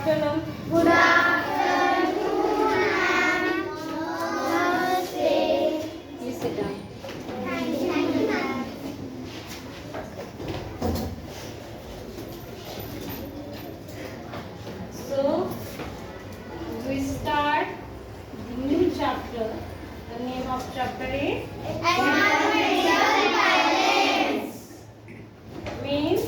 afternoon. Good afternoon, ma'am. Namaste. Please sit down. Thank you, ma'am. So, we start the new chapter. The name of chapter is Environmental balance. means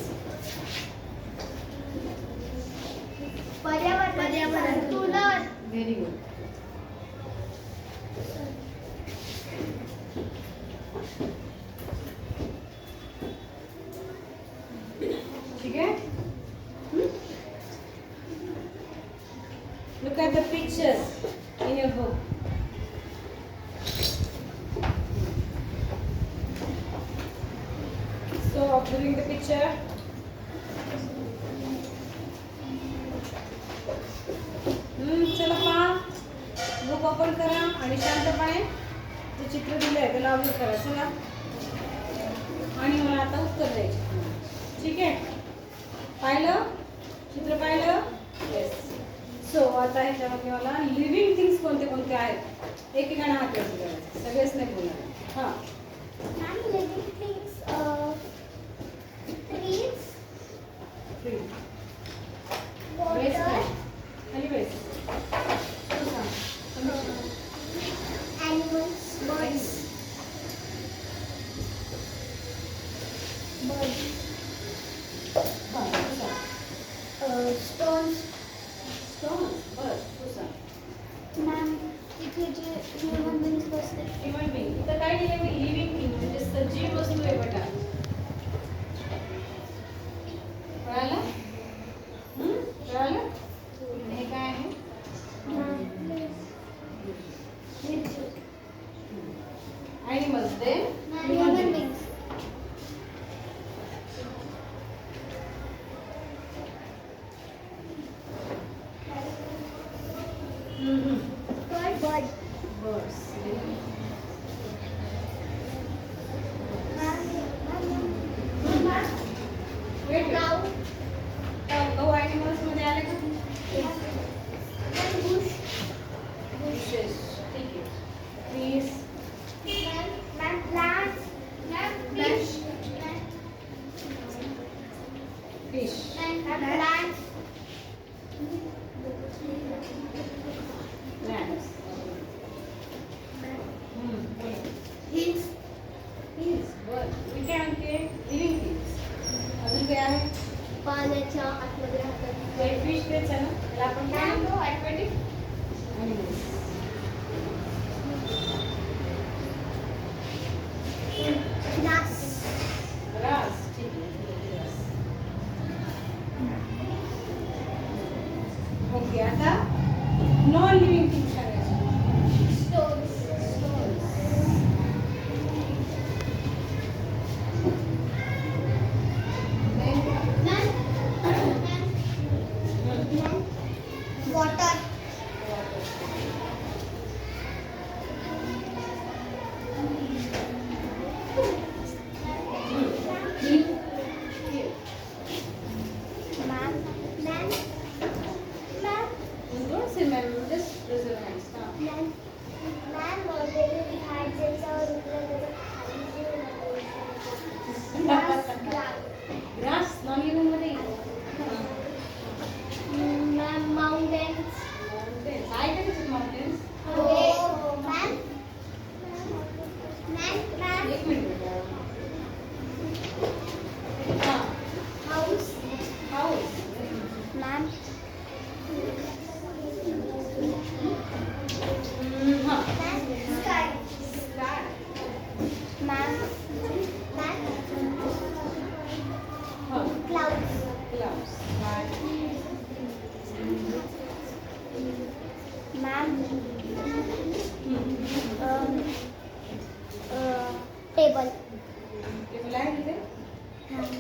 पर्यावरण संतुलन. very good. ठीक है? Look at the pictures in your book. So, observing the picture. चला पहा. Book open करा आणि शांतपणे जे चित्र दिलं आहे त्याला ऑब्झर्व करा. चला. आणि मला आता उत्तर द्यायचे. ठीक आहे? पाहिलं? चित्र पाहिलं? येस. सो आता ह्याच्यामध्ये मला लिव्हिंग थिंग्स कोणते कोणते आहेत एकेकाने हात वरती करायचे. सगळेच नाही बोलणार. हां. Ma'am, living things, trees, Tree. water, Waste नाही. खाली waste. तू सांग. animals, birds. हां, तू सांग. Stones. Stones. बरं, तू सांग. Ma'am, इथे जे human beings बसते. Human being. इथं काय लिहिलं मी? लिव्हिंग थिंग म्हणजे सजीव वस्तू आहे बेटा. कळालं? कळालं? आणि हे काय आहे? Animals. Then Human beings. Bird. Birds. Wait. Cow. गौ animals मध्ये आले का? Bush. Bushes. ठीक आहे. Trees. Ma'am, plants. Fish. Fish. Plants. Plants. Hills. Hills. Birds. मी काय म्हणते? Living things. अजून काय आहे? पाण्याच्या आतमध्ये राहतात. फिश तेच आहे ना? त्याला आपण काय म्हणतो? Aquatic animals. Grass. Grass. ठीक आहे. Grass. ओके आता नॉन लिव्हिंग थिंग्स सांगायचे. Stones. Water. Don't say ma'am, just raise your hands. Grass, non living मध्ये येतो. Mountains. Mountains. आहे का त्याच्यात mountains? एक मिनिट बेटा. हां. House. House. Ma'am. हां. Sky. Sky. Ma'am. हां. Clouds. Clouds. Sky. Ma'am. Table. Table आहे तिथे? Ma'am.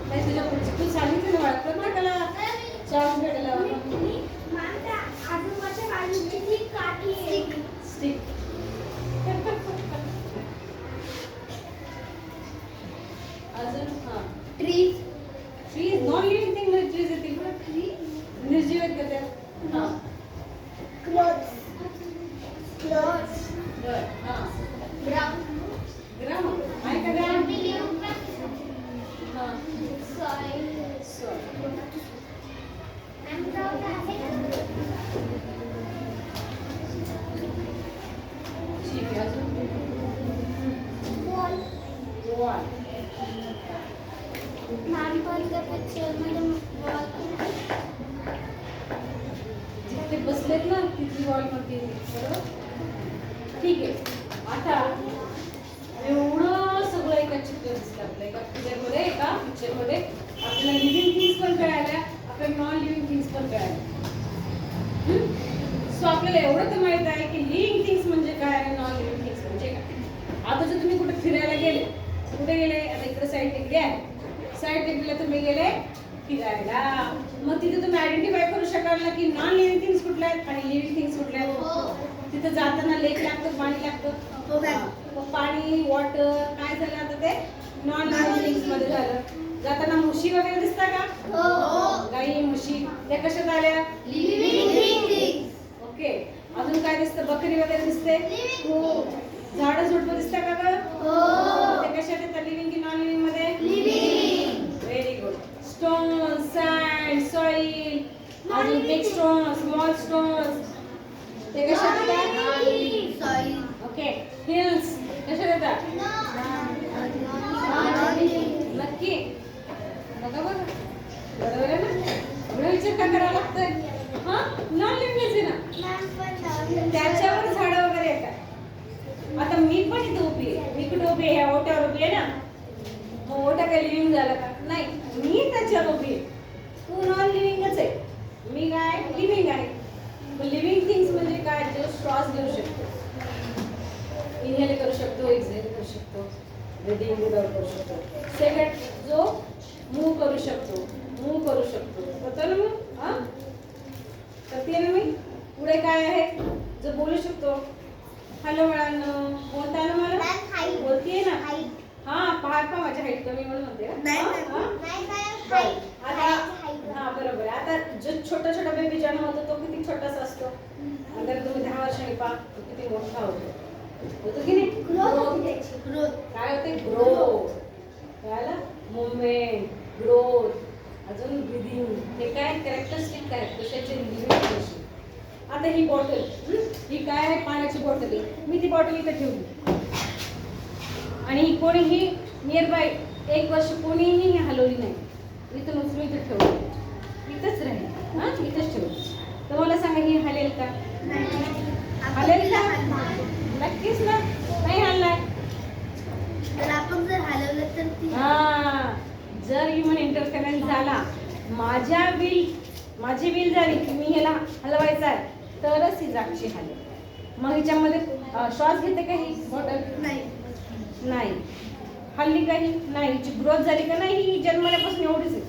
नाही तुझ्या पुढची तू सांगितलं ना मला प्रत्येकाला चान्स भेटायला आजूबाजूच्या बाजूची ती काठी आहे. स्टिक. अजून हां. Trees. मॅम पण त्या पिक्चरमध्ये जिथे बसलेत ना तिथली वॉल मध्ये बरोबर. ठीक आहे. आता एवढं सगळं एका चित्र दिसलं आपल्या एका पिक्चरमध्ये. एका पिक्चरमध्ये आपल्याला लिव्हिंग थिंग्स पण कळाल्या, आपल्याला नॉन लिव्हिंग थिंग्स पण कळाल्या. सो आपल्याला एवढं तर माहित आहे की लिव्हिंग थिंग्स म्हणजे काय आणि नॉन लिव्हिंग थिंग्स म्हणजे काय. आता जर तुम्ही कुठे फिरायला गेले, कुठे गेले, आता इकडे साईड टेकडी आहे, साईड टेकडीला तुम्ही गेले फिरायला, मग तिथे तुम्ही आयडेंटिफाय करू शकाल ना की नॉन लिव्हिंग थिंग्स कुठल्या आहेत आणि लिव्हिंग थिंग्स कुठल्या आहेत. तिथे जाताना लेक लागतं, पाणी लागतं. पाणी, वॉटर काय झालं आता ते नॉन लिव्हिंग थिंग्स मध्ये झालं. जाताना म्हशी वगैरे दिसतात का? गाई, म्हशी त्या कशात आल्या? ओके. अजून काय दिसतं? बकरी वगैरे दिसते. झाडं झुडपं दिसतात का ग? ते कशात येतात? लिव्हिंग की नॉन लिव्हिंग मध्ये? Very good. Stone, sand, soil, अजून बिग स्टोन, स्मॉल स्टोन्स ते कशात येतात? ओके. हिल्स कशात येतात? नक्की बघा बघा बरोबर आहे ना. एवढा विचार का करावा लागतोय? हा नॉन लिव्हिंग आहे ना, त्याच्यावर झाडं वगैरे येतात. आता मी पण इथे उभी आहे, मी कुठे उभी आहे? ह्या ओट्यावर उभी आहे ना. मग ओटा काय लिव्हिंग झालं का? नाही, मी त्याच्यावर उभी आहे. तू नॉन लिव्हिंगच आहे, मी काय लिव्हिंग आहे. लिव्हिंग थिंग्स म्हणजे काय? जो श्वास घेऊ शकतो, इनहेल करू शकतो, एक्सहेल करू शकतो, ब्रीदिंग विदाउट करू शकतो. सेकंड जो मूव्ह करू शकतो, होतं ना मग हा करते ना मी. पुढे काय आहे? जो बोलू शकतो. हॅलो बाळांनो, बोलता ना मला? बोलतीये ना? हा पहा माझ्या हाईट कमी म्हणून म्हणते आता. हा बरोबर आहे. आता जो छोटा छोटा बेबी जन्म होतो तो किती छोटासा असतो, अगर तुम्ही 10 वर्षांनी पहा तो किती मोठा होतो की नाही? ग्रोथ. काय होते? ग्रोथ. कळालं? मुवमेंट, ग्रोथ, अजून ब्रीदिंग. हे काय कॅरेक्टरिस्टिक आहेत कशाचे? लिव्हिंग. आता ही बॉटल, ही काय आहे? पाण्याची बॉटल आहे. मी ती बॉटल इथे ठेवली आणि कोणीही नियर बाय 1 वर्ष कोणीही हलवली नाही. इथून उचलून इथे ठेवली, इथंच राहील. हा इथंच ठेवली. तर मला सांगा ही हलेल का? हलेल का? नक्कीच ना. नाही हलणार. तर आपण जर हलवलं तर ती जर ह्युमन इंटरफेरन्स झाला, माझी विल झाली की मी ह्याला हलवायचं आहे तरच ही जागची हलेल. मग ह्याच्यामध्ये श्वास घेते का ही बॉटल? नाही. हल्ली काही नाही. हिची ग्रोथ झाली का नाही? ही जन्मल्यापासून एवढीच आहे.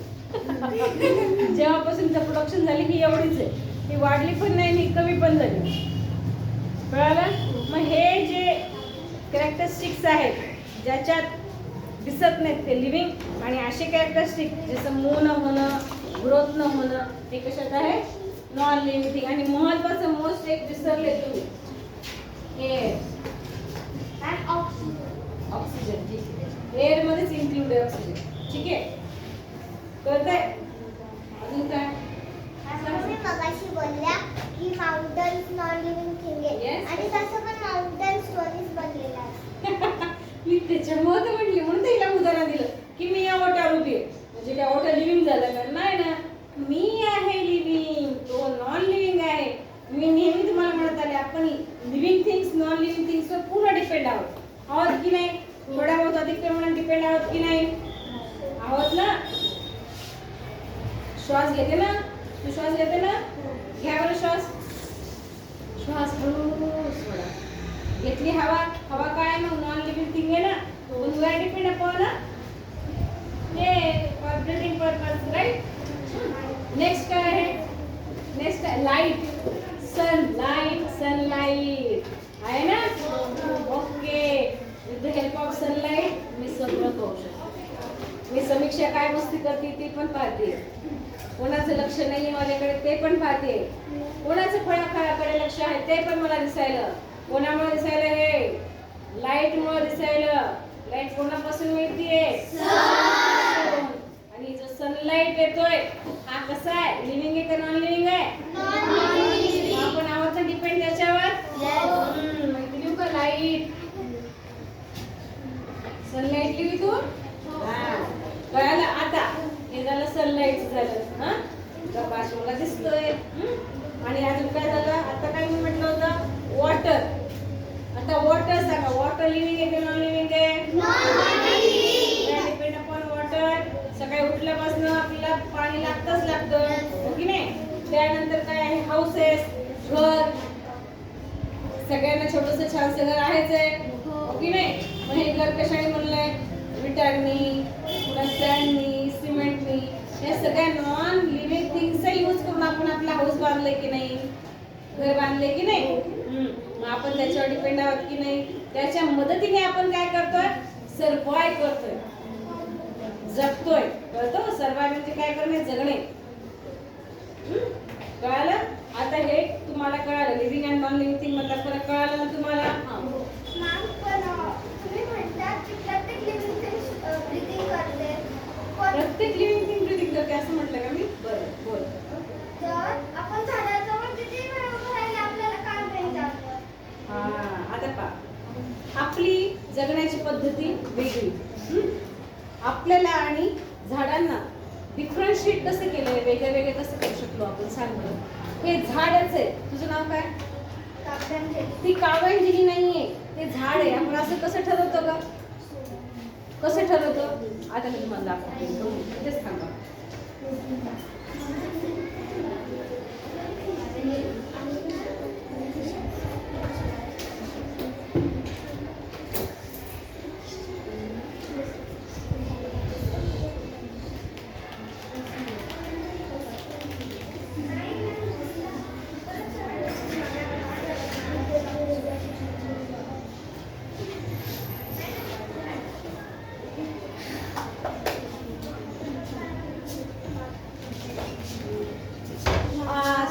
जेव्हापासून प्रोडक्शन झाली ही एवढीच आहे. ही वाढली पण नाही आणि कमी पण झाली. कळालं? मग हे जे कॅरेक्टरिस्टिक्स आहेत ज्याच्यात दिसत नाहीत ते लिव्हिंग, आणि असे कॅरेक्टरिस्टिक जसं मूव्ह न होणं, ग्रोथ न होणं, हे कशात आहे? Non living thing. आणि महत्वाचं मोस्ट एक विसरले तुम्ही, एअर. ऑक्सिजन. ठीक आहे, एअर मध्येच इन्क्लूड आहे ऑक्सिजन. ठीक आहे, कळतंय? अजून काय? तुम्ही मगाशी बोलल्या की माउंटन्स नॉन लिव्हिंग थिंग आहे आणि तसं पण माउंटन स्टोरीज बनलेल्या आहेत. मी त्याच्यामुळे तर म्हटली, म्हणून तिला उदाहरण दिलं की मी या ओट्यावर उभी आहे. म्हणजे त्या ओट्या लिव्हिंग झालं का? नाही ना, मी आहे लिव्हिंग, तो नॉन लिव्हिंग आहे. मी नेहमी तुम्हाला म्हणत आले आपण लिव्हिंग थिंग्स नॉन लिव्हिंग थिंग्सवर पूर्ण डिपेंड आहोत की नाही? थोड्या बहुत अधिक प्रमाणात डिपेंड आहोत की नाही? आहोत ना. श्वास घेते ना तू? श्वास घेते ना? घ्या बरं श्वास. श्वास हळू सोडा. घेतली हवा. हवा काय? मग नॉन लिव्हिंग थिंग आहे ना. पण वर depend upon for breathing purpose, right? Next काय आहे? Next light. सनलाईट आहे ना? Okay. With the help of sunlight मी सगळं करू शकते. मी समीक्षा काय मस्ती करते ते पण पाहते. कोणाचं लक्ष नाही माझ्याकडे ते पण पाहते. कोणाचं फळाकडे लक्ष आहे ते पण मला दिसायलं. कोणामुळे दिसायलं? हे लाईटमुळे दिसायलं. लाईट कोणापासून मिळते? आणि जो सनलाईट येतोय हा कसा आहे? लिव्हिंग आहे का नॉन लिव्हिंग आहे? आपण आहोत ना डिपेंड त्याच्यावर. माहिती लिहू का? लाईट, सनलाईट लिहू तू. कळालं? आता मला दिसतोय. आणि अजून काय झालं, आता काय मी म्हटलं होतं, वॉटर. आता वॉटर सांगा, वॉटर लिव्हिंग आहे की नॉन लिव्हिंग आहे? Depend upon water. सकाळी उठल्यापासून आपल्याला पाणी लागतच लागतं, हो की नाही? त्यानंतर काय आहे, हाऊसेस, घर. सगळ्यांना छोटंसं छानसं घर आहेच आहे, हो की नाही? मग हे घर कशाने बनलंय? विटांनी, पुन्हा सॅन्डनी, सिमेंटनी, या सगळ्या नॉन लिव्हिंग थिंग्सचा यूज करून आपण आपला हाऊस बांधले की नाही, घर बांधले की नाही? मग आपण त्याच्यावर डिपेंड आहोत की नाही? त्याच्या मदतीने आपण काय करतोय? सर्वाइव करतोय, जगतोय. कळतं? सर्वाइव म्हणजे काय करणे? जगणे. कळालं? आता हे तुम्हाला कळालं, living and non living thing मधला फरक कळाला ना तुम्हाला? मॅम, पण तुम्ही म्हणतात की प्रत्येक लिव्हिंग थिंग ब्रीथिंग करते. प्रत्येक लिव्हिंग थिंग ब्रीथिंग करते असं म्हटलं का मी? बरं, बोल. तर आपण झाडाजवळ किती वेळ उभं राहिले आपल्याला काय माहिती आपलं? आता पहा, आपली जगण्याची पद्धती वेगळी. आपल्याला आणि झाडांना डिफरन्शिएट कसं केलंय, वेगळे वेगळे कसं करू शकलो आपण, सांग बरं. हे झाडच आहे. तुझं नाव काय? ती कावंजिनी नाहीये, ते झाड आहे. आपण असं कसं ठरवतो का? कसं ठरवतो? आता मी तुम्हाला दाखवते, तेच सांगा.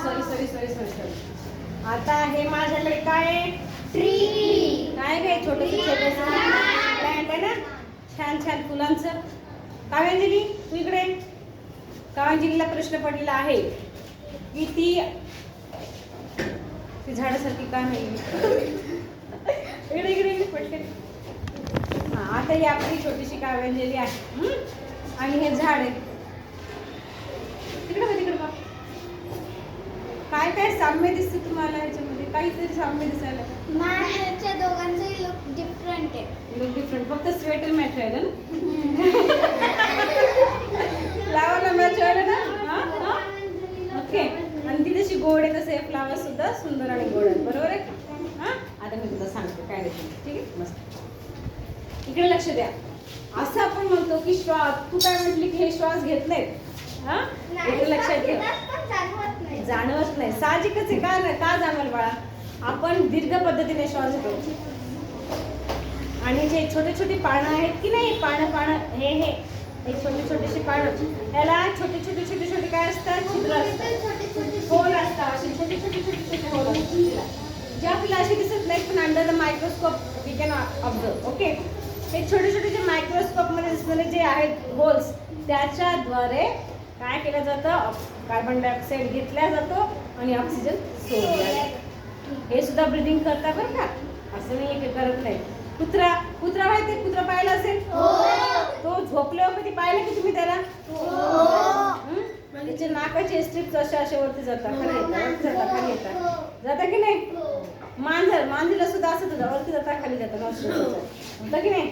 सॉरी. आता हे माझ्याकडे काय आहे? ट्री. काय काय छोटस प्लांट आहे ना, छान छान फुलांचं. काव्यांजली तू इकडे. काव्यांजलीला प्रश्न पडलेला आहे की ती झाडासारखी का नाही? इकडे इकडे पटकन. हा, आता ही आपली छोटीशी काव्यांजली आहे आणि हे झाड आहे. तिकडे बघ. काय काय साम्य दिसतं तुम्हाला ह्याच्यामध्ये? काहीतरी साम्य दिसायला? ह्याच्या दोघांचे लुक डिफरंट आहे. लुक डिफरंट, फक्त स्वेटर मॅच व्हायला ना, फ्लावरला मॅच व्हायला ना. ओके. आणि ती जशी गोड आहे तसे फ्लावर सुद्धा सुंदर आणि गोड आहे, बरोबर आहे? आता मी तुला सांगते काय नाही, ठीक आहे? मस्त. इकडे लक्ष द्या. असं आपण म्हणतो की श्वास, तू काय म्हटली की हे श्वास घेत नाहीत. इकडे लक्षात घ्या, जाणवत नाही. साहजिकच आहे. का जाणवल बाळा? आपण दीर्घ पद्धतीने श्वास घेतो. आणि जे छोटे छोटे पानं आहेत की नाही, पानं हे छोटे छोटेसे पानं, त्याला छोटे काय असतात? छिद्र असतात, होल असतात. असे छोटे होल असतात, जे आपल्याला असे दिसत नाही, पण under the microscope we can observe. Okay. हे छोटे जे मायक्रोस्कोप मध्ये दिसणारे जे आहेत होल्स, त्याच्याद्वारे काय केलं जातं? कार्बन डायऑक्साईड घेतला जातो आणि ऑक्सिजन सोडला जातो. हे सुद्धा ब्रीदिंग करता बरं का, असं नाही की करत नाही. कुत्रा माहिती? कुत्रा पाहिला असेल, तो झोपल्यावर कधी पाहिलं की तुम्ही त्याला? त्याच्या नाकाचे स्ट्रिप्स असे वरती जातात, खाली येतात, जाता की नाही? मांजरीला सुद्धा असं होतं, वरती जाता खाली जातं, होतं की नाही?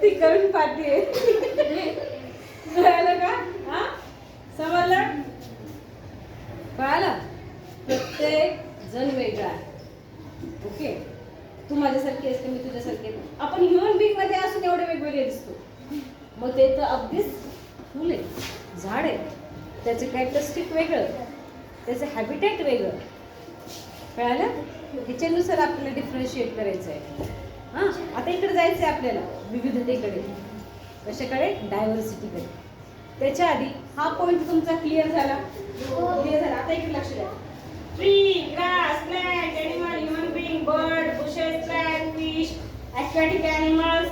ती करून पाहते. कळालं का? समजलं? कळालं? प्रत्येक जण वेगळा आहे. ओके. तू माझ्यासारखी असते, मी तुझ्यासारखी. आपण ह्युमन बिंग मध्ये असून एवढे वेगवेगळे दिसतो. मग ते तर अगदीच फुल आहे, झाड आहे, त्याचं कॅरेक्टरिस्टिक वेगळं, त्याचं हॅबिटेट वेगळं. कळालं? ह्याच्यानुसार आपल्याला डिफरन्शिएट करायचं आहे. आता इकडे जायचं आहे आपल्याला, विविधतेकडे. कशाकडे? डायव्हर्सिटीकडे. त्याच्या आधी हा पॉइंट तुमचा क्लिअर झाला? आता इकडे लक्ष द्या. Tree, grass, plant, animal, human being, bird, bushes, plant, fish, aquatic animals,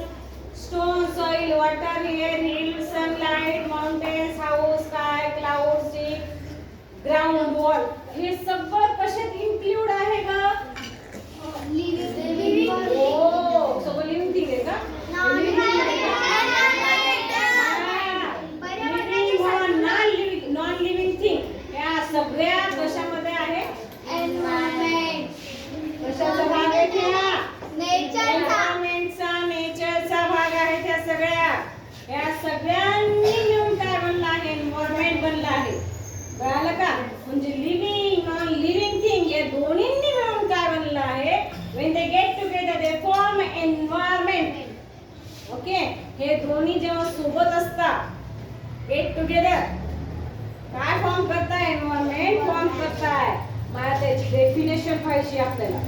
stone, soil, water, air, hills, sunlight, mountains, house, sky, clouds, sea, ground, wall. हे सगळं कशात इन्क्लूड आहे का? लिव्हिंग. हो, सगळं लिव्हिंग थिंग आहे का? नॉन लिव्हिंग या सगळ्यांनी मिळून काय बनलं आहे? एन्व्हायरमेंट बनलं आहे. कळालं का? म्हणजे लिव्हिंग नॉन लिव्हिंग थिंग या दोन्हींनी मिळून काय बनलं आहे? when they get together they form environment. Okay, हे दोन्ही जेव्हा सोबत असतात गेट टुगेदर काय फॉर्म करताय? एन्व्हायरमेंट फॉर्म करताय. मला त्याची डेफिनेशन पाहिजे आपल्याला,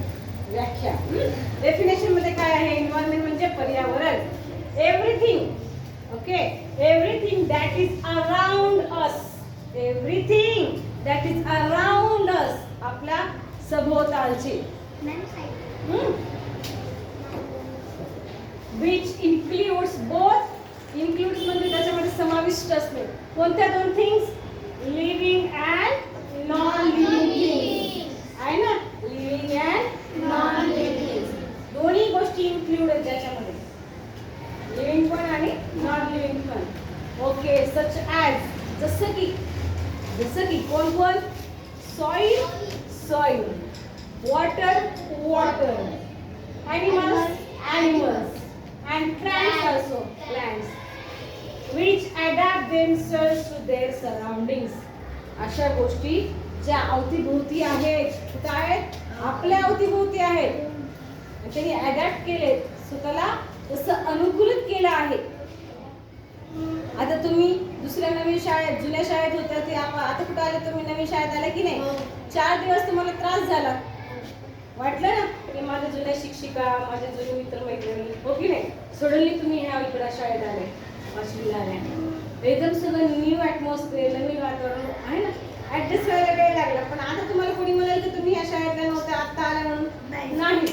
व्याख्या. डेफिनेशन मध्ये काय आहे? एन्व्हायरमेंट म्हणजे पर्यावरण. Everything, okay, everything that is around us. Everything that is around us, आपल्या सभोवतालचे. Which includes both. इन्क्लूड्स म्हणजे त्याच्यामध्ये समाविष्ट असणे. कोणत्या दोन things? Living and non living things. आहे ना? Living and non living things दोन्ही गोष्टी इन्क्लूड आहेत ज्याच्यामध्ये, लिव्हिंग पण आणि नॉन लिव्हिंग पण. ओके, सच ॲज जसं की कोण? Soil, water, animals, and plants also, which adapt themselves to their surroundings. अशा गोष्टी ज्या अवतीभोवती आहेत, कुठं आहेत? आपल्या अवतीभोवती आहेत. त्यांनी अडॅप्ट केले, स्वतःला तसं अनुकूलित केलं आहे. आता तुम्ही दुसऱ्या नवीन शाळेत, जुन्या शाळेत होत्या ते आता कुठं आले? तुम्ही नवीन शाळेत आले की नाही? 4 दिवस तुम्हाला त्रास झाला, वाटलं ना की माझ्या जुन्या शिक्षिका, माझ्या जुने मित्रमैत्रिणी, हो की नाही? सडनली तुम्ही ह्या इकडं शाळेत आले, वाशिमला आल्या, एकदम सगळं न्यू ॲटमॉस्फिअर, नवीन वातावरण आहे ना, ॲडजस्ट व्हायला वेळ लागला. पण आता तुम्हाला कोणी म्हणाल की तुम्ही ह्या शाळेतल्या नव्हत्या, आत्ता आल्या म्हणून नाही.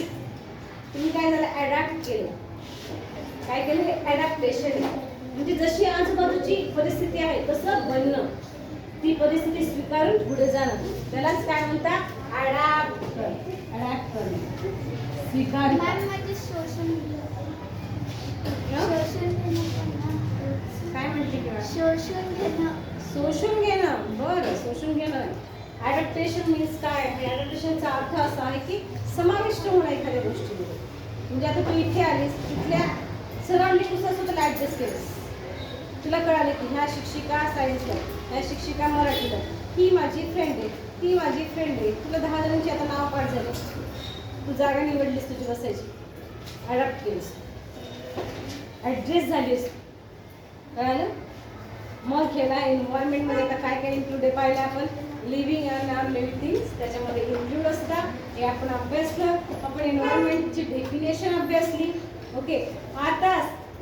तुम्ही काय झालं? ॲडॅप्ट केलं. काय केलं? हे ॲडॅप्टेशन. म्हणजे जशी आजूबाजूची परिस्थिती आहे तसं बनणं, ती परिस्थिती स्वीकारून पुढे जाणं, त्यालाच काय म्हणतात? अडॅप्ट करणे, स्वीकार. काय म्हणते? शोषून घेणं. बरं, शोषून घेणं. ॲडॅप्टेशन मीन्स काय? ॲडॅप्टेशनचा अर्थ असा आहे की समाविष्ट होणं एखाद्या गोष्टीमध्ये. म्हणजे आता तू इथे आलीस, इथल्या सराउंडिंगनुसार स्वतःला ॲडजस्ट केलंस. तुला कळालं की ह्या शिक्षिका सायन्सला, ह्या शिक्षिका मराठीला, ही माझी फ्रेंड आहे, ती माझी फ्रेंड आहे. तुला 10 जणांची आता नाव पाठ झालं, तू जागा निवडलीस तुझी बसायची, अडॅप्ट केलीस, ॲडजस्ट झालीस. कळालं? मग ह्याला एन्व्हायरमेंटमध्ये आता काय काय इन्क्लूड आहे पाहिलं आपण? Living and non living things त्याच्यामध्ये इन्क्लूड असतात. हे आपण अभ्यासलं. आपण एन्व्हायरमेंटची डेफिनेशन अभ्यासली. ओके, आता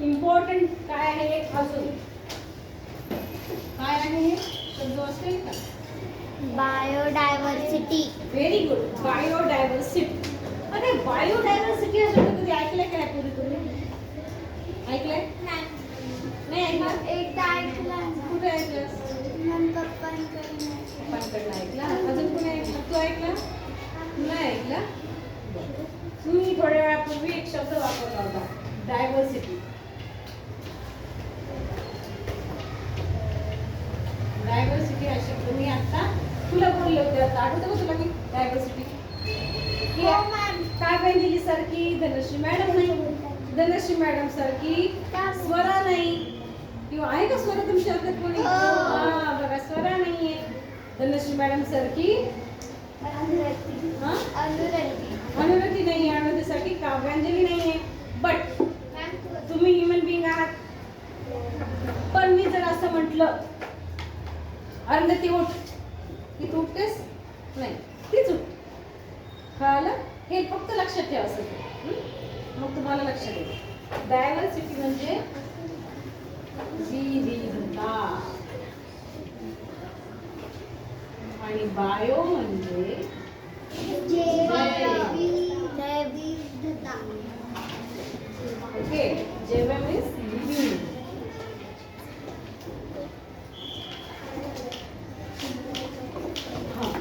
इम्पॉर्टंट काय आहे एक अजून, काय आहे हे शब्द असेल का? बायोडायव्हर्सिटी. Very good, biodiversity. अरे बायोडायव्हर्सिटी हा शब्द कधी ऐकलाय का पूर्वी? तुम्ही ऐकलंय? नाही ऐकलं? एकदा ऐकला. कुठे ऐकलं? पप्पांकडनं ऐकला. अजून कोणी ऐकलं? तू ऐकला? नाही ऐकला? तुम्ही थोड्या वेळापूर्वी एक शब्द वापरला होता, डायव्हर्सिटी. डायव्हर्सिटी हा शब्द मी आता तुला बोलले होते. आता आठवतं का तुला मी डायव्हर्सिटी? काव्यांजली सारखी धनश्री मॅडम नाही, धनश्री मॅडम सारखी स्वरा नाही, किंवा आहे का स्वरा तुमच्या हातात कोणी? बघा, स्वरा नाहीये. धनश्री मॅडम सारखी अनुरती नाही, अनुरती सारखी काव्यांजली नाहीये. बट तुम्ही ह्युमन बिंग आहात. पण मी जर असं म्हटलं अरुंधती उठ, की तू उठतेस? नाही, तीच उठ. कळालं? हे फक्त लक्षात ठेवायचं. मग तुम्हाला लक्षात येईल. डायव्हर्सिटी म्हणजे विविधता आणि बायो म्हणजे जैविधता. ओके, जैव मीन्स लिव्हिंग.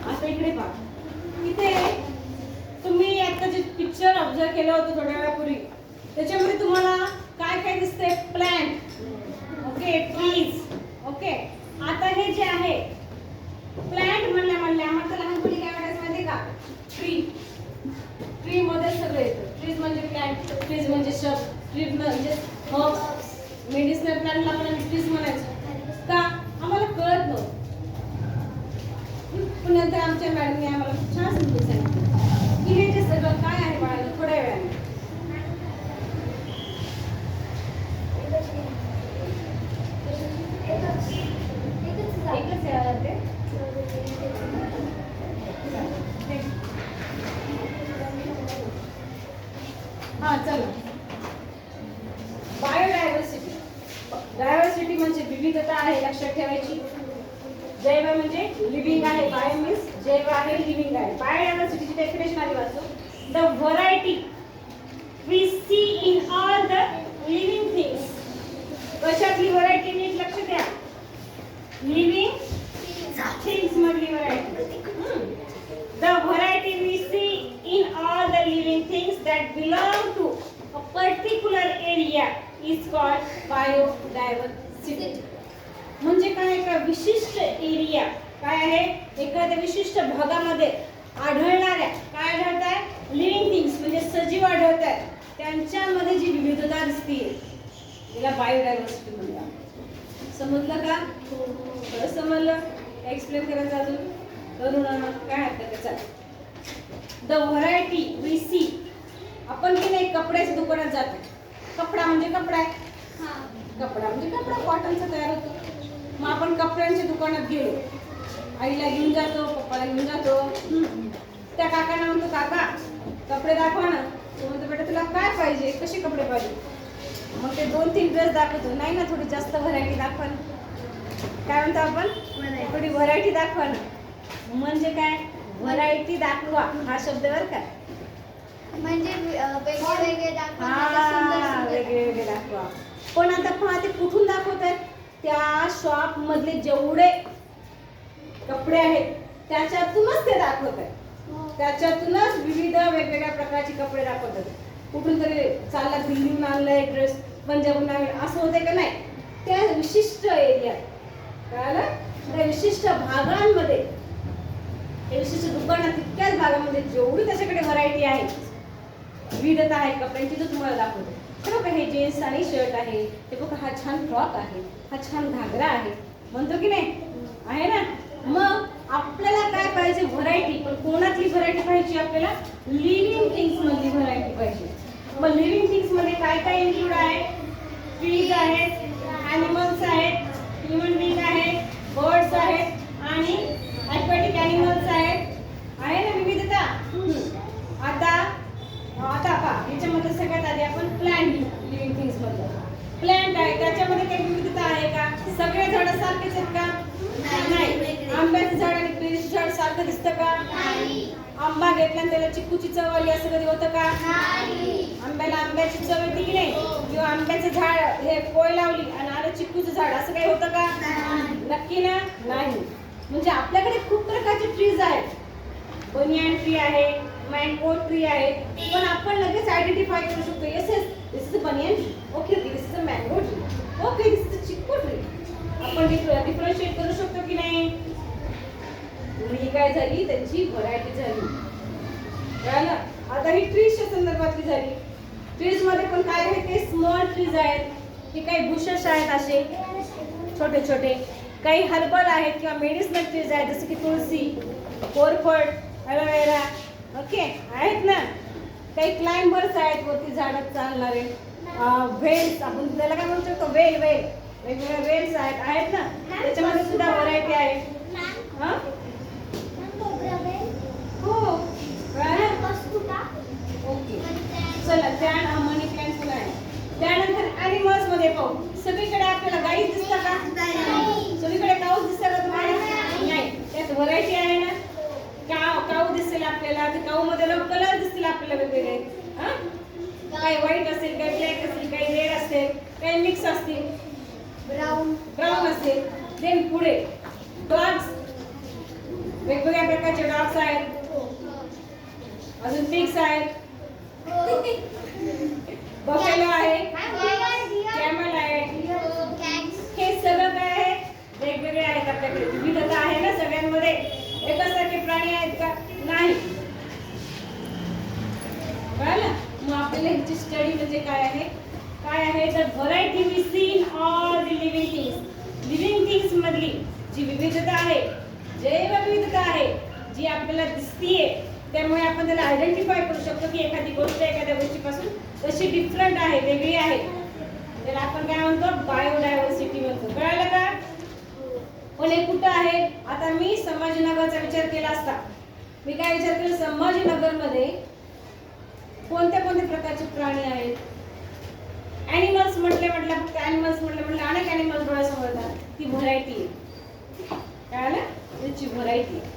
आता इकडे पहा, इथे तुम्ही आता जे पिक्चर ऑब्झर्व केलं होतं थोड्या वेळापूर्वी, त्याच्यामध्ये तुम्हाला काय काय दिसतंय? Plant, okay, trees. ओके, आता हे जे आहे प्लांट म्हणल्या आम्हाला लहानपणी काय वाटायचं माहिती त्यांना पण आम्ही ट्रीज म्हणायचो का आम्हाला कळत नव्हतं. पण नंतर आमच्या मॅडमने आम्हाला खूप छान समजून सांगितलं की हे जे सगळं काय आहे बाळाला थोड्या वेळाने एकच आहे ते. हा चला बायोडायव्हर्सिटी. डायव्हर्सिटी म्हणजे विविधता आहे, लक्षात ठेवायची. जैव म्हणजे लिव्हिंग आहे, बायो मीन्स जैव आहे, लिव्हिंग आहे. बायोडायव्हर्सिटीची डेफिनेशन आधी वाचू. The variety we see in all the living things. कशातली व्हरायटी नीट लक्ष द्या. लिव्हिंग थिंग्स मधली variety. The variety we see in all the living things that belong to a particular area is called biodiversity. म्हणजे काय एका विशिष्ट area काय आहे एखाद्या विशिष्ट भागामध्ये आढळणाऱ्या काय आढळतात लिव्हिंग थिंग्स म्हणजे सजीव आढळतात त्यांच्यामध्ये जी विविधता दिसते तिला बायोडायव्हर्सिटी म्हणतात. समजलं का? खरं समजलं? एक्सप्लेन करायचं अजून करून काय हरकत आहे. The variety we see. आपण की नाही कपड्याच्या दुकानात जातो. कपडा म्हणजे कपडा आहे. कपडा म्हणजे कपडा कॉटनचा तयार होतो. मग आपण कपड्यांच्या दुकानात गेलो आईला घेऊन जातो पप्पाला घेऊन जातो. त्या काकांना म्हणतो काका कपडे दाखवा ना. तो म्हणतो बेटा तुला काय पाहिजे कसे कपडे पाहिजे. मग ते 2-3 ड्रेस दाखवतो. नाही ना थोडी जास्त व्हरायटी दाखवा ना. काय म्हणतो आपण थोडी व्हरायटी दाखवा ना. म्हणजे काय व्हरायटी दाखवा हा शब्द बर का म्हणजे वेगळे वेगळे दाखवा. पण आता पहा ते कुठून दाखवतात त्या शॉप मधले जेवढे कपडे आहेत त्याच्यातूनच ते दाखवतात. त्याच्यातूनच विविध वेगवेगळ्या प्रकारचे कपडे दाखवतात. कुठून तरी चालला दिल्लीहून आणलाय ड्रेस पंजाबहून आणलाय असं होतंय का नाही. त्या विशिष्ट एरियात कळालं त्या विशिष्ट भागांमध्ये विशिष्ट दुकानात तितक्याच भागामध्ये जेवढी त्याच्याकडे व्हरायटी आहे विविधता आहे कपड्यांची तो तुम्हाला दाखवतो. हे बघा हे जीन्स आणि शर्ट आहे. हे बघा हा छान फ्रॉक आहे. हा छान घागरा आहे म्हणतो की नाही आहे ना. मग आपल्याला काय पाहिजे व्हरायटी. पण कोणातली व्हरायटी पाहिजे आपल्याला लिव्हिंग थिंग्स मधली व्हरायटी पाहिजे. मग लिव्हिंग थिंग्स मध्ये काय काय इन्क्लूड आहे ट्रीज आहेत ॲनिमल्स आहेत ह्युमन बिंग आहेत बर्ड्स आहेत आणि ॲक्वाटिक ॲनिमल्स आहेत आहे ना विविधता. आता पहा याच्यामध्ये सगळ्यात आधी आपण प्लांट लिव्हिंग थिंग्स मध्ये प्लांट आहे त्याच्यामध्ये काही विविधता आहे का. सगळे झाडं सारखेच आहेत का नाही. आंब्याचं झाड आणि पेरूचं झाड सारखं दिसतं का आंबा घेतला आणि त्याला चिक्कूची चव आली असं कधी होतं का. आंब्याला आंब्याची चव येते की नाही. किंवा आंब्याचं झाड हे पोय लावली आणि आलं चिक्कूचं झाड असं काही होतं का नक्की ना नाही. म्हणजे आपल्याकडे खूप प्रकारचे ट्रीज आहेत. बनियान ट्री आहे मँगो ट्री आहे. पण आपण लगेच आयडेंटिफाय करू शकतो yes yes this is a banyan tree okay this is a mango tree okay this is a chikoo tree. आपण डिफरन्शिएट करू शकतो की नाही. ही काय झाली त्यांची व्हरायटी झाली कळलं. आता ही ट्रीजच्या संदर्भातली झाली. ट्रीज मध्ये पण काय आहे ते स्मॉल ट्रीज आहेत. हे काही बुशेस आहेत असे छोटे छोटे. काही हर्बल आहेत किंवा मेडिसिनल ट्रीज आहेत जसं की तुळसी कोरफड ॲलोवेरा ओके आहेत ना. काही क्लाइंबर्स आहेत वरती झाडात चालणारे वेल्स आपण त्याला काय म्हणू शकतो वेल वेगवेगळ्या वेल्स आहेत ना त्याच्यामध्ये सुद्धा व्हरायटी आहे. हां हो ओके चला त्या मनी प्लांट सुद्धा आहे. त्यानंतर ॲनिमल्स मध्ये पाहू सगळीकडे आपल्याला गाईच दिसतात का सगळीकडे काऊच दिसतात का तुम्हाला नाही. त्यात व्हरायटी आहे ना. काऊ दिसेल आपल्याला ते काऊ मध्ये कलर दिसतील आपल्याला वेगवेगळे. काही व्हाईट असेल काही ब्लॅक असेल काही रेड असेल काही मिक्स असतील ब्राऊन असेल. देन पुढे डॉग्स वेगवेगळ्या प्रकारचे डॉग्स आहेत. अजून पिग्स आहेत बफेलो आहे कॅमल आहे. हे सगळं काय आहे वेगवेगळे आहेत आपल्याकडे विविधता आहे ना सगळ्यांमध्ये. एकासारखे प्राणी आहेत का नाही कळलं. मग आपल्याला ह्याची स्टडी म्हणजे काय आहे the variety we see in all त्याला आयडेंटिफाय करू शकतो की एखादी गोष्ट एखाद्या गोष्टीपासून कशी डिफरंट आहे, वेगळी आहे. त्याला आपण काय म्हणतो, बायोडायव्हर्सिटी म्हणतो. कळालं का? पण हे कुठं आहे? आता मी संभाजीनगरचा विचार केला असता, मी काय विचार केला, संभाजीनगरमध्ये कोणत्या कोणत्या प्रकारचे प्राणी आहेत? ॲनिमल्स म्हटलं फक्त ॲनिमल्स म्हटलं अनेक ॲनिमल्स डोळ्यासमोर येतात. ती व्हरायटी आहे. कळालं? त्याची व्हरायटी आहे.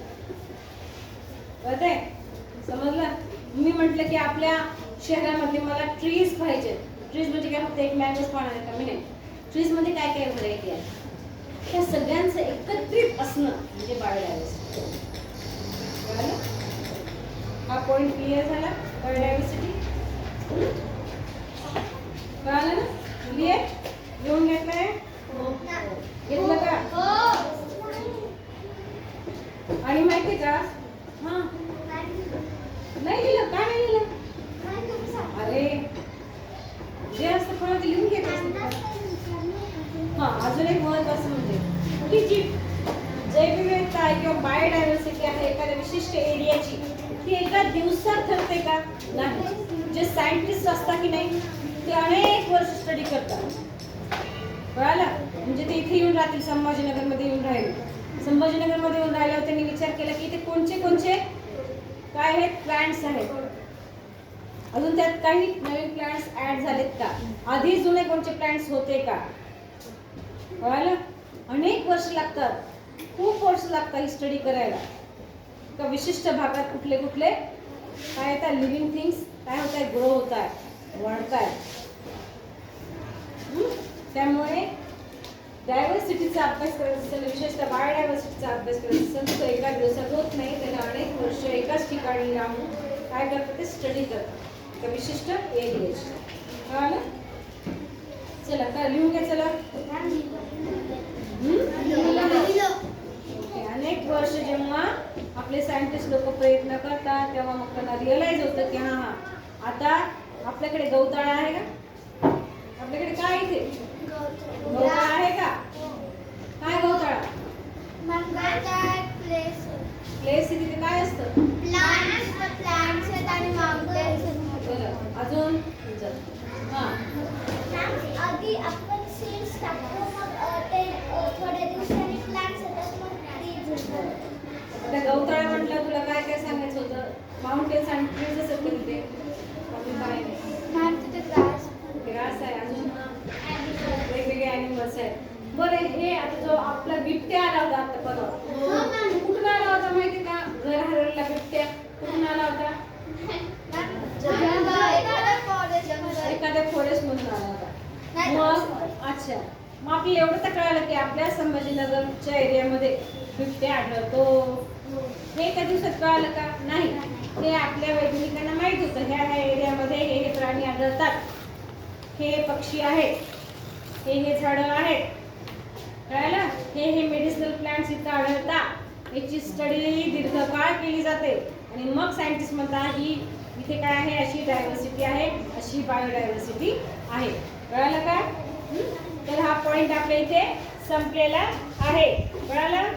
समजलं? मी म्हटलं की आपल्या शहरामध्ये मला ट्रीज पाहिजे. ट्रीज म्हणजे काय, फक्त एक मँगोज पाहणार आहे का? मी नाही. ट्रीज मध्ये काय काय व्हरायटी आहे, त्या सगळ्यांचं एकत्रित असणं म्हणजे बायोडायव्हर्सिटी. हा पॉइंट क्लिअर झाला. बायोडायव्हर्सिटी कळालं ना? क्लिअर? लिहून घेतलंय? घेतलं का? आणि माहिती का, हा नाही लिहिलं का? नाही लिहिलं? अरे जे असतं पण ते लिहून घेत असतं. हा, अजून एक महत्त्वाचं म्हणजे ही जी जैवविविधता आहे किंवा बायोडायव्हर्सिटी आहे एखाद्या विशिष्ट एरियाची, ती एका दिवसात ठरते का? नाही. जे सायंटिस्ट असतात की नाही, ते अनेक वर्ष स्टडी करतात. कळालं? म्हणजे ते इथे येऊन राहतील, संभाजीनगरमध्ये येऊन राहिले. संभाजीनगरमध्ये येऊन राहिल्यावर त्यांनी विचार केला की इथे कोणचे कोणचे काय आहेत, प्लांट्स आहेत, अजून त्यात काही नवीन प्लांट्स ऍड झालेत का, आधी जुने कोणते प्लांट्स होते का. कळालं? अनेक वर्ष लागतात, खूप वर्ष लागतात ही स्टडी करायला. का विशिष्ट भागात कुठले कुठले काय येतात, लिव्हिंग थिंग्स काय होत आहे, ग्रो होत आहे, वाढत आहे. त्यामुळे डायव्हर्सिटीचा अभ्यास करायचा असेल, विशेषतः बायोडायव्हर्सिटीचा अभ्यास करायचा असेल, तो एका दिवसात होत नाही. त्याला अनेक वर्ष एकाच ठिकाणी राहून काय करतात, ते स्टडी करतात त्या विशिष्ट एरियाची. कळालं? चला काय लिहून घ्या. चला अनेक वर्ष जेव्हा आपले सायंटिस्ट लोक प्रयत्न करतात, तेव्हा मग त्यांना रिअलाइज होतं की हा आता आपल्याकडे गवताळा आहे का? आपल्याकडे काय इथे गवताळा आहे का? काय गवताळा? प्लेस तिथे काय असतं? प्लांट्स आणि माउंटेन्स. अजून हा, आधी आपण सीड्स टाकतो, मग ते थोड्या दिवसांनी प्लांट्स येतात, मग ट्रीज होतात. आता गवताळा म्हटलं, तुला काय काय सांगायचं होतं? माउंटेन्स आणि ट्रीज असतात तिथे. काय ग्रास आहे, अजून वेगवेगळे ॲनिमल्स आहेत. बरं, हे आता जो आपला बिबट्या आला होता आता परवा, कुठून आला होता माहिती का? घर हरवलेला बिबट्या कुठून आला होता? एखाद्या फॉरेस्ट मधून आला होता. मग अच्छा, मग आपल्याला एवढं तर कळालं की आपल्या संभाजीनगरच्या एरियामध्ये बिबट्या आढळतो. हे एका दिवसात कळालं का? नाही. हे आपल्या वैज्ञानिकांना माहित होतं, ह्या एरियामध्ये हे प्राणी आढळतात, हे पक्षी आहेत, हे झाडं आहेत. कळालं? हे मेडिसिनल प्लांट्स इथं आढळतात. याची स्टडी दीर्घकाळ केली जाते आणि मग सायंटिस्ट म्हणतात ही इथे काय आहे, अशी डायव्हर्सिटी आहे, अशी बायोडायव्हर्सिटी आहे. कळालं का? तर हा पॉइंट आपल्या इथे संपलेला आहे. कळालं?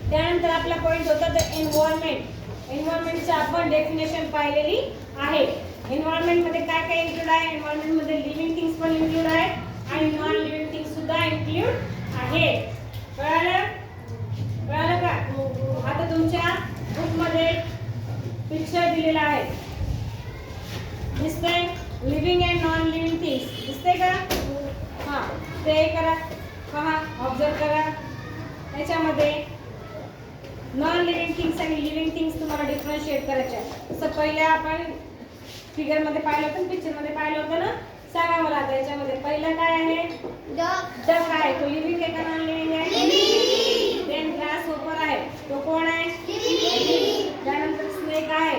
त्यानंतर आपला पॉइंट होता द एन्व्हायरमेंट. एन्व्हायरमेंटची आपण डेफिनेशन पाहिलेली आहे. एन्व्हायरमेंट मध्ये काय काय इन्क्लूड आहे? एन्व्हायरमेंट मध्ये लिव्हिंग थिंग्स पण इन्क्लूड आहेत आणि नॉन लिव्हिंग थिंग्स सुद्धा इन्क्लूड आहे. कळालं? कळालं का? आता तुमच्या बुक मध्ये पिक्चर दिलेला आहे, दिसतंय? Living and non living things दिसतंय का? हा, ते करा, पहा, ऑब्झर्व करा. त्याच्यामध्ये नॉन लिव्हिंग थिंग्स आणि लिव्हिंग थिंग्स तुम्हाला डिफरन्शिएट करायचे आहे. जसं पहिल्या आपण फिगर मध्ये पाहिलं होतं, पिक्चर मध्ये पाहिलं होतं ना. सांगा मला आता याच्यामध्ये पहिलं काय आहे? डक आहे. तो लिव्हिंग आहे का नॉन लिव्हिंग आहे? देन ग्रास होपर आहे, तो कोण आहे? त्यानंतर स्नेक आहे,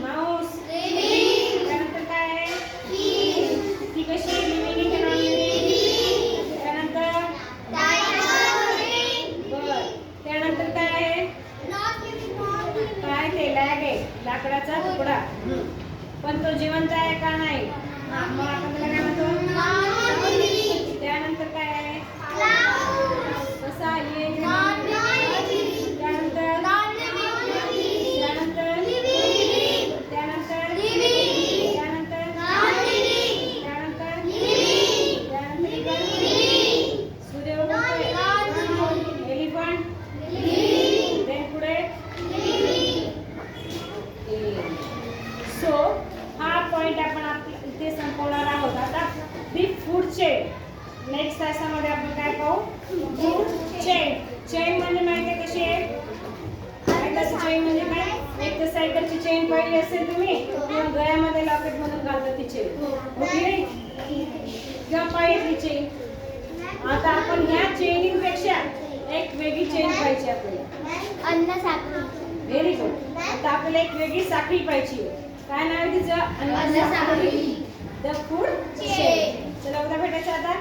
माऊस. त्यानंतर काय आहे? ती कशी लिव्हिंग आहे का नॉन लिव्हिंग? त्यानंतर बर, त्यानंतर काय आहे? काय ते लॅग आहे, लाकडाचा तुकडा. पण तो जिवंत आहे का? नाही. मग आपण त्याला काय म्हणतो? त्यानंतर काय आहे? नेक्स्ट तासामध्ये आपण काय पाहू? चेन. चेन म्हणजे माहिती आहे कशी आहे? चेन म्हणजे काय? एक तर सायकलची चेन पाहिली असेल तुम्ही, किंवा गळ्यामध्ये लॉकेट म्हणून घालतात ती चेन, ओके? किंवा पायातली चेन. आता आपण ह्या चेनिंगपेक्षा एक वेगळी चेन पाहिजे आपल्याला. अन्न साखळी. Very good. आता आपल्याला एक वेगळी साखळी पाहिजे. काय नाव आहे तिचं? अन्न साखळी. The food chain. चला उद्या भेटायचं आता.